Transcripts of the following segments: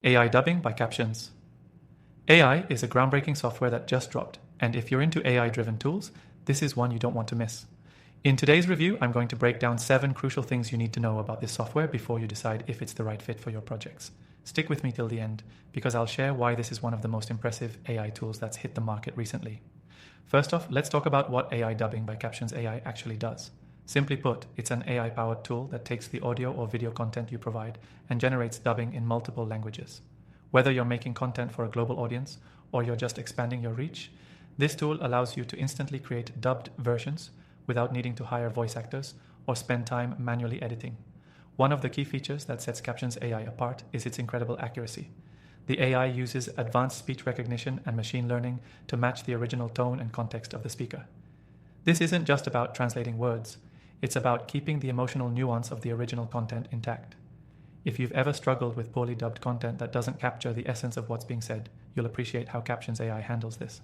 AI dubbing by Captions. AI is a groundbreaking software that just dropped, and if you're into AI-driven tools, this is one you don't want to miss. In today's review, I'm going to break down 7 crucial things you need to know about this software before you decide if it's the right fit for your projects. Stick with me till the end, because I'll share why this is one of the most impressive AI tools that's hit the market recently. First off, let's talk about what AI dubbing by Captions AI actually does. Simply put, it's an AI-powered tool that takes the audio or video content you provide and generates dubbing in multiple languages. Whether you're making content for a global audience or you're just expanding your reach, this tool allows you to instantly create dubbed versions without needing to hire voice actors or spend time manually editing. One of the key features that sets Captions AI apart is its incredible accuracy. The AI uses advanced speech recognition and machine learning to match the original tone and context of the speaker. This isn't just about translating words, it's about keeping the emotional nuance of the original content intact. If you've ever struggled with poorly dubbed content that doesn't capture the essence of what's being said, you'll appreciate how Captions AI handles this.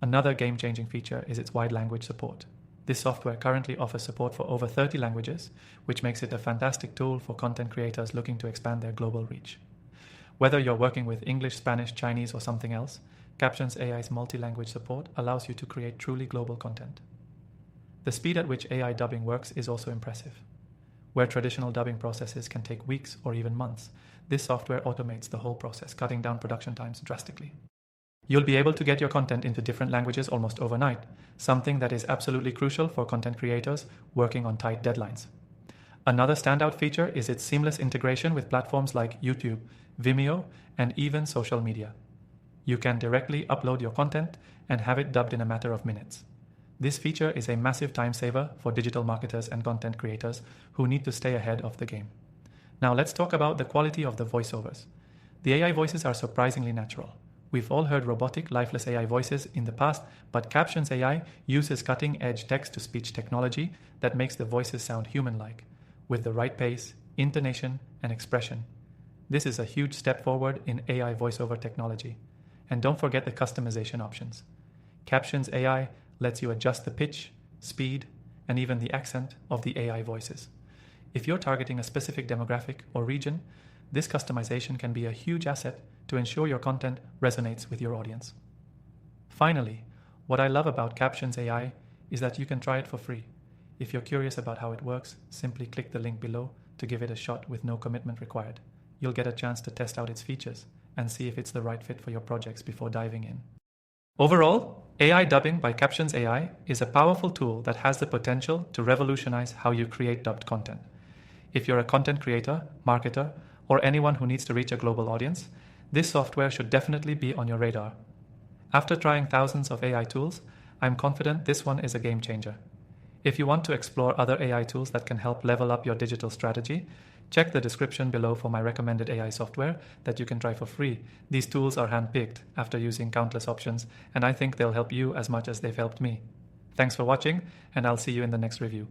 Another game-changing feature is its wide language support. This software currently offers support for over 30 languages, which makes it a fantastic tool for content creators looking to expand their global reach. Whether you're working with English, Spanish, Chinese, or something else, Captions AI's multi-language support allows you to create truly global content. The speed at which AI dubbing works is also impressive. Where traditional dubbing processes can take weeks or even months, this software automates the whole process, cutting down production times drastically. You'll be able to get your content into different languages almost overnight, something that is absolutely crucial for content creators working on tight deadlines. Another standout feature is its seamless integration with platforms like YouTube, Vimeo, and even social media. You can directly upload your content and have it dubbed in a matter of minutes. This feature is a massive time saver for digital marketers and content creators who need to stay ahead of the game. Now let's talk about the quality of the voiceovers. The AI voices are surprisingly natural. We've all heard robotic, lifeless AI voices in the past, but Captions AI uses cutting-edge text-to-speech technology that makes the voices sound human-like, with the right pace, intonation, and expression. This is a huge step forward in AI voiceover technology. And don't forget the customization options. Captions AI lets you adjust the pitch, speed, and even the accent of the AI voices. If you're targeting a specific demographic or region, this customization can be a huge asset to ensure your content resonates with your audience. Finally, what I love about Captions AI is that you can try it for free. If you're curious about how it works, simply click the link below to give it a shot with no commitment required. You'll get a chance to test out its features and see if it's the right fit for your projects before diving in. Overall, AI dubbing by Captions AI is a powerful tool that has the potential to revolutionize how you create dubbed content. If you're a content creator, marketer, or anyone who needs to reach a global audience, this software should definitely be on your radar. After trying thousands of AI tools, I'm confident this one is a game changer. If you want to explore other AI tools that can help level up your digital strategy, check the description below for my recommended AI software that you can try for free. These tools are handpicked after using countless options, and I think they'll help you as much as they've helped me. Thanks for watching, and I'll see you in the next review.